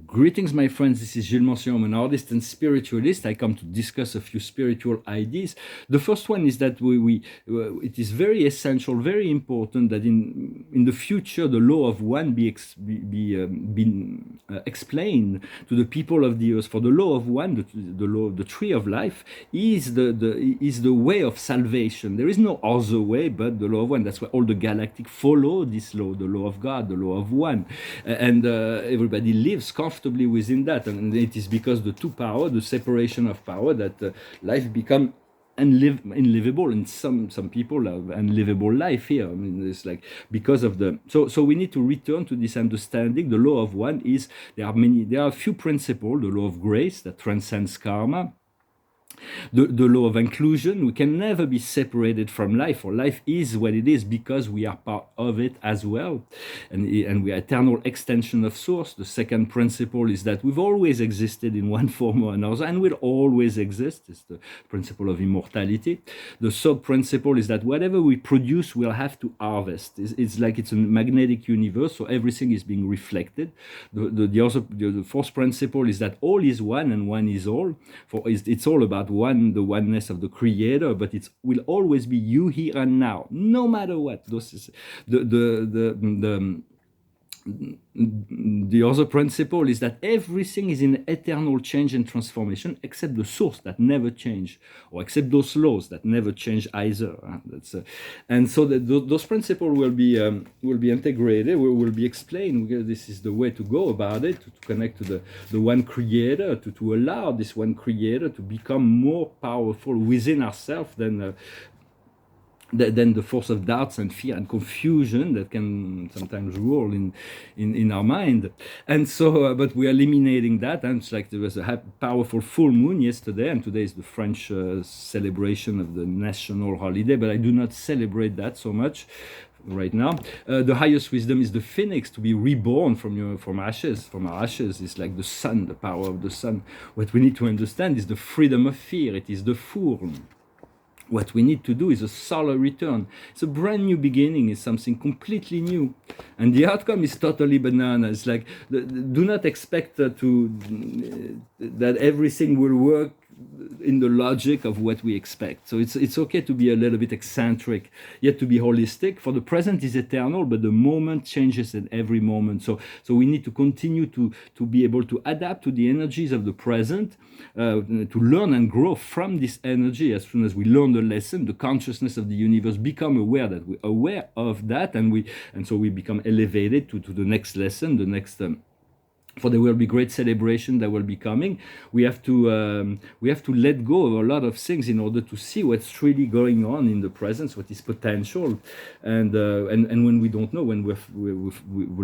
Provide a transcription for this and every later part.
Greetings, my friends. This is Gilles Mention. I'm an artist and spiritualist. I come to discuss a few spiritual ideas. The first one is that it is very essential, very important that in the future the law of one be explained to the people of the earth. For the law of one, the law, the tree of life, is the way of salvation. There is no other way but the law of one. That's why all the galactic follow this law, the law of God, the law of one, and everybody lives comfortably within that, and it is because the two power, the separation of power, that life become unlivable, and some people have unlivable life here. I mean, it's like because of the so we need to return to this understanding. The law of one is there are a few principles. The law of grace that transcends karma. The law of inclusion, we can never be separated from life, or life is what it is because we are part of it as well, and we are eternal extension of source. The second principle is that we've always existed in one form or another and will always exist. It's the principle of immortality. The third principle is that whatever we produce we'll have to harvest. It's like it's a magnetic universe, so everything is being reflected. The fourth principle is that all is one and one is all. It's all about one, the oneness of the creator, but it will always be you here and now, no matter what. The other principle is that everything is in eternal change and transformation, except the source that never change, or except those laws that never change either. And so those principles will be integrated, will be explained. This is the way to go about it, to connect to the one creator, to allow this one creator to become more powerful within ourselves than the force of doubts and fear and confusion that can sometimes rule in our mind. And so, but we are eliminating that. And it's like there was a powerful full moon yesterday, and today is the French celebration of the national holiday, but I do not celebrate that so much right now. The highest wisdom is the phoenix, to be reborn from ashes. From our ashes is like the sun, the power of the sun. What we need to understand is the freedom of fear. It is the fool. What we need to do is a solar return. It's a brand new beginning. It's something completely new, and the outcome is totally banana. It's like do not expect that everything will work in the logic of what we expect. So it's okay to be a little bit eccentric, yet to be holistic. For the present is eternal, but the moment changes at every moment. So we need to continue to be able to adapt to the energies of the present, to learn and grow from this energy. As soon as we learn the lesson, the consciousness of the universe become aware that we're aware of that, and so we become elevated to the next lesson, the next. For there will be great celebration that will be coming. We have to let go of a lot of things in order to see what's really going on in the present, what is potential, and when we don't know, when we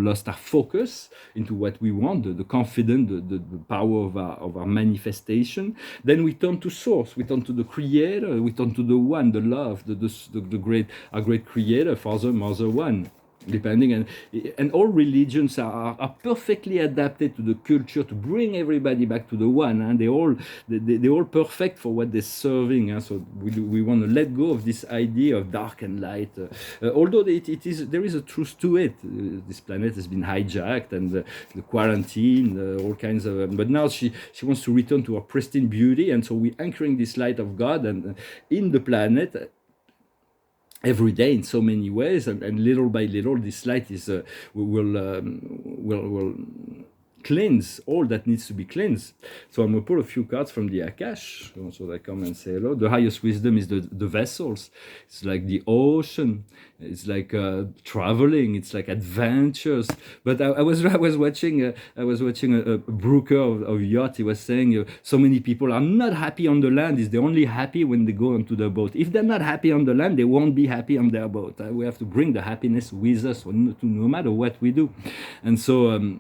lost our focus into what we want, the confidence, the power of our manifestation, then we turn to source, we turn to the creator, we turn to the one, the love, our great creator, Father, Mother, One. Depending, and all religions are perfectly adapted to the culture to bring everybody back to the one, and they're all perfect for what they're serving. So we want to let go of this idea of dark and light, although there is a truth to it. This planet has been hijacked, and the quarantine, all kinds of. But now she wants to return to her pristine beauty, and so we're anchoring this light of God and in the planet. Every day in so many ways, and little by little this light will cleanse all that needs to be cleansed. So I'm going to pull a few cards from the Akash, so they come and say hello. The highest wisdom is the vessels. It's like the ocean. It's like traveling. It's like adventures. But I was watching a broker of yacht. He was saying so many people are not happy on the land. They're only happy when they go onto the boat. If they're not happy on the land, they won't be happy on their boat. We have to bring the happiness with us, no matter what we do. And so.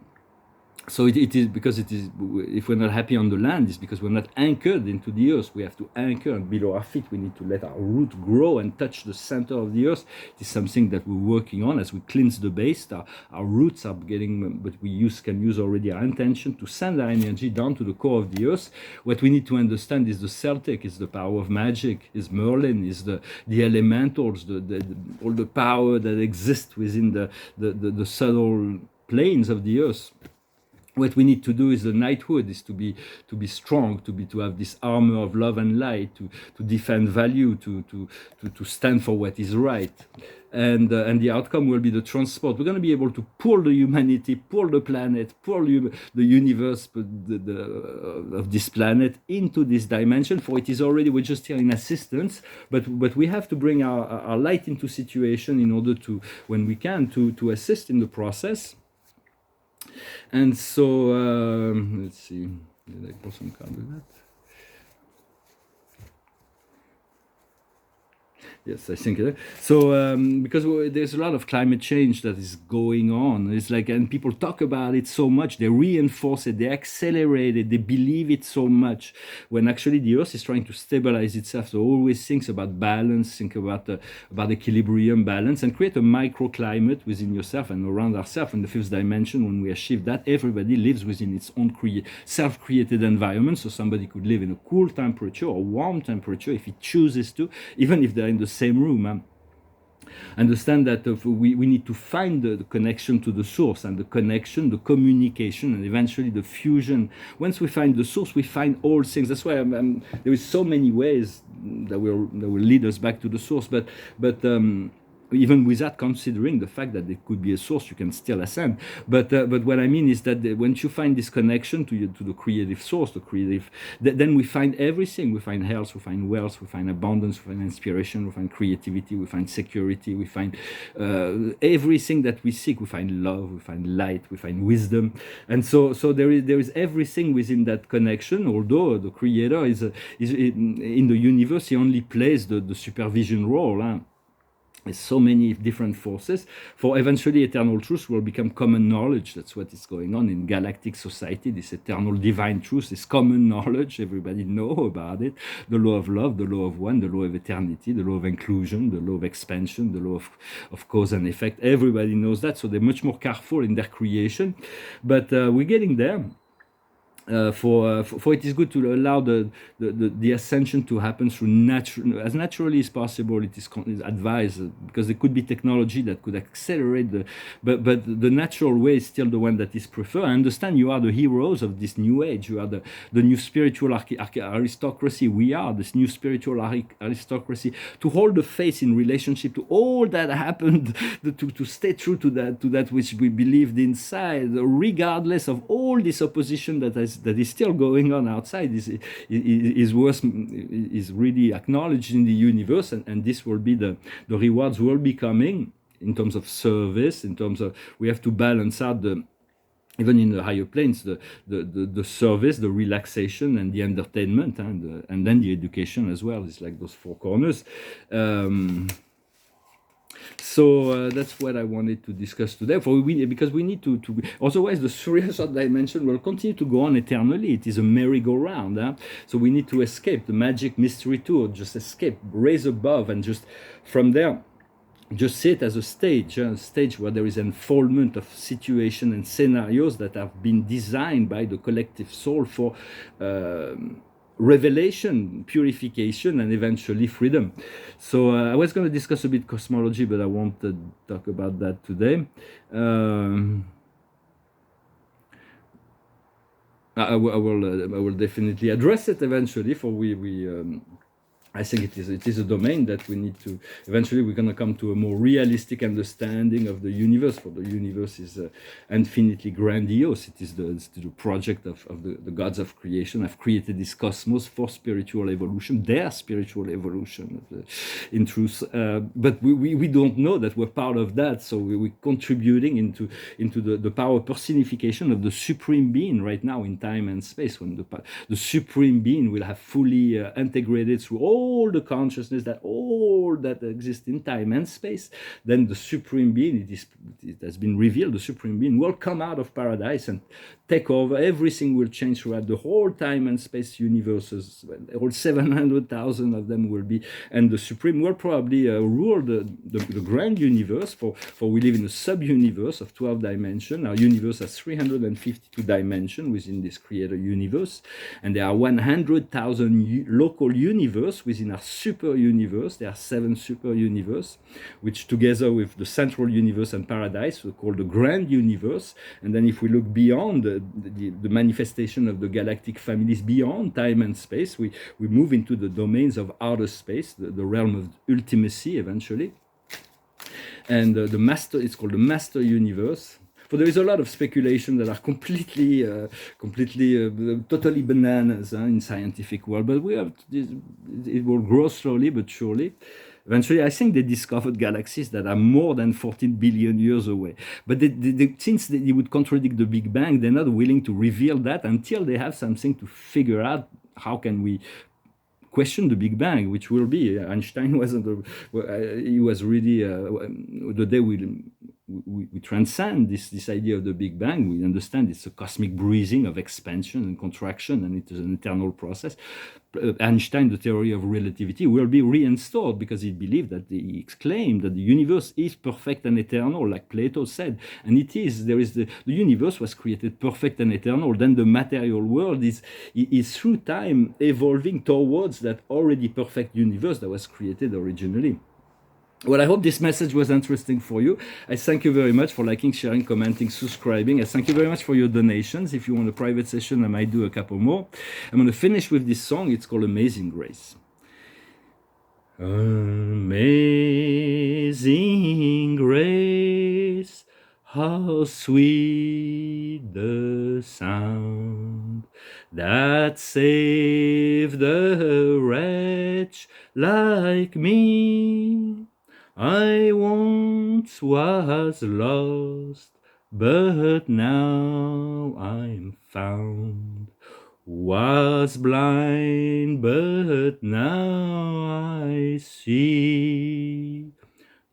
So it is because it is. If we're not happy on the land, it's because we're not anchored into the earth. We have to anchor below our feet. We need to let our root grow and touch the center of the earth. It is something that we're working on as we cleanse the base. Our roots are getting, but can use already our intention to send our energy down to the core of the earth. What we need to understand is the Celtic, is the power of magic, is Merlin, is the elementals, all the power that exists within the subtle planes of the earth. what we need to do is the knighthood is to be strong, to have this armor of love and light, to defend value, to stand for what is right, and the outcome will be the transport. We're going to be able to pull the humanity, pull the planet, pull the universe, of this planet into this dimension. For it is already, we're just here in assistance, but we have to bring our light into situation in order to, when we can, to assist in the process. And so, let's see, did I put some card with that? Yes, I think so. Because there's a lot of climate change that is going on. It's like, and people talk about it so much, they reinforce it, they accelerate it, they believe it so much, when actually the Earth is trying to stabilize itself. So always thinks about balance, think about equilibrium, balance, and create a microclimate within yourself and around ourselves. In the fifth dimension, when we achieve that, everybody lives within its own self-created environment. So somebody could live in a cool temperature or warm temperature if he chooses to, even if they're in the same room. Understand that we need to find the connection to the source, and the connection, the communication, and eventually the fusion. Once we find the source, we find all things. That's why there is so many ways that will lead us back to the source. But even without considering the fact that there could be a source, you can still ascend. But what I mean is that once you find this connection to the creative source, then we find everything. We find health, we find wealth, we find abundance, we find inspiration, we find creativity, we find security, we find everything that we seek. We find love, we find light, we find wisdom, and so there is everything within that connection. Although the Creator is in the universe, he only plays the supervision role. There's so many different forces. For eventually eternal truth will become common knowledge. That's what is going on in galactic society. This eternal divine truth is common knowledge. Everybody know about it. The law of love, the law of one, the law of eternity, the law of inclusion, the law of expansion, the law of cause and effect. Everybody knows that. So they're much more careful in their creation. But we're getting there. For it is good to allow the ascension to happen through as naturally as possible. It is advised, because there could be technology that could accelerate but the natural way is still the one that is preferred. I understand you are the heroes of this new age. You are the new spiritual aristocracy. We are this new spiritual aristocracy, to hold the faith in relationship to all that happened, to stay true to that which we believed inside, regardless of all this opposition that is still going on outside. Is really acknowledged in the universe, and this will be the rewards will be coming in terms of service, in terms of, we have to balance out even in the higher planes, the service, the relaxation, and the entertainment, and then the education as well. It's like those four corners. So that's what I wanted to discuss today. Because we need to otherwise the Surya dimension will continue to go on eternally. It is a merry-go-round. So we need to escape the magic mystery tour. Just escape, raise above, and just from there, just see it as a stage where there is unfoldment of situation and scenarios that have been designed by the collective soul for revelation, purification, and eventually freedom. So I was going to discuss a bit cosmology, but I won't talk about that today. I will definitely address it eventually. For I think it is a domain that we need to, eventually we're going to come to a more realistic understanding of the universe, for the universe is infinitely grandiose. It is the project of the gods of creation. Have created this cosmos for spiritual evolution, their spiritual evolution, in truth. But we don't know that we're part of that, so we're contributing into the power personification of the Supreme Being right now in time and space, when the Supreme Being will have fully integrated through all the consciousness that exists in time and space. Then the Supreme Being, it has been revealed, the Supreme Being will come out of paradise and take over. Everything will change throughout the whole time and space universes. All 700,000 of them will be, and the Supreme will probably rule the grand universe. For we live in a sub-universe of 12 dimensions. Our universe has 352 dimensions within this creator universe, and there are 100,000 local universe within our super universe. There are 7 super universe, which together with the central universe and paradise we call the grand universe. And then if we look beyond the manifestation of the galactic families beyond time and space, we move into the domains of outer space, the realm of ultimacy eventually. And the master, it's called the master universe. So there is a lot of speculation that are completely, totally bananas in scientific world. But we have it will grow slowly but surely. Eventually, I think they discovered galaxies that are more than 14 billion years away. But since they would contradict the Big Bang, they're not willing to reveal that until they have something to figure out. How can we question the Big Bang, which will be Einstein wasn't. He was really the day we transcend this idea of the Big Bang. We understand it's a cosmic breathing of expansion and contraction, and it is an eternal process. Einstein, the theory of relativity, will be reinstalled because he believed that he claimed that the universe is perfect and eternal, like Plato said, and it is. There is the universe was created perfect and eternal. Then the material world is through time evolving towards that already perfect universe that was created originally. Well, I hope this message was interesting for you. I thank you very much for liking, sharing, commenting, subscribing. I thank you very much for your donations. If you want a private session, I might do a couple more. I'm going to finish with this song. It's called Amazing Grace. Amazing grace, how sweet the sound that saved a wretch like me. I once was lost, but now I'm found. Was blind, but now I see.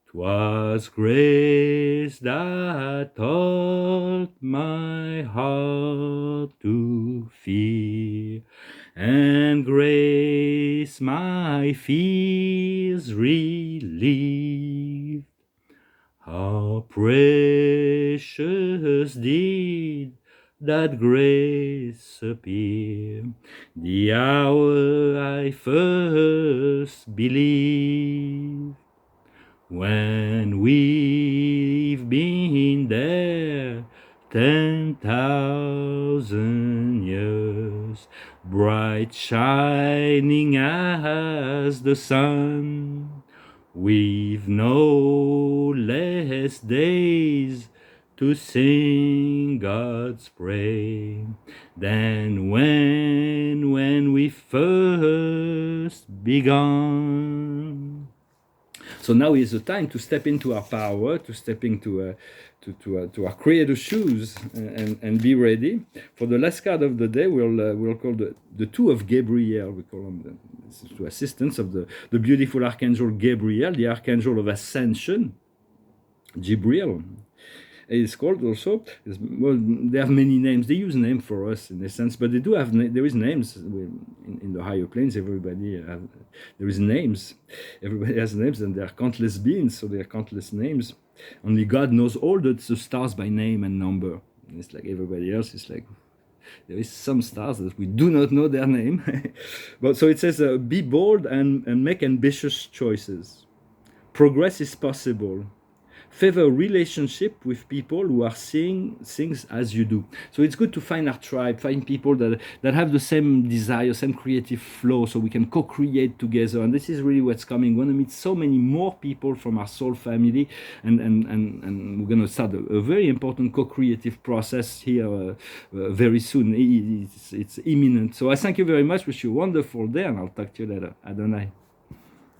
'Twas grace that taught my heart to fear, and grace my fears relieved. How precious did that grace appear, the hour I first believed. When we've been there 10,000 years, bright shining as the sun, we've no less days to sing God's praise than when we first begun. So now is the time to step into our power, to step into to our creator's shoes, and be ready. For the last card of the day, we'll call the two of Gabriel. We call them the two assistants of the beautiful archangel Gabriel, the archangel of Ascension, Gabriel. It's called also. Well, they have many names. They use names for us in a sense, but they do have. There is names in the higher planes. Everybody there is names. Everybody has names, and there are countless beings, so there are countless names. Only God knows all the stars by name and number. And it's like everybody else. It's like there is some stars that we do not know their name. But so it says, be bold and make ambitious choices. Progress is possible. Favor relationship with people who are seeing things as you do. So it's good to find our tribe, find people that have the same desire, same creative flow, so we can co-create together. And this is really what's coming. We're going to meet so many more people from our soul family, and we're going to start a very important co-creative process here very soon. It's imminent. So I thank you very much. Wish you a wonderful day, and I'll talk to you later. Adonai.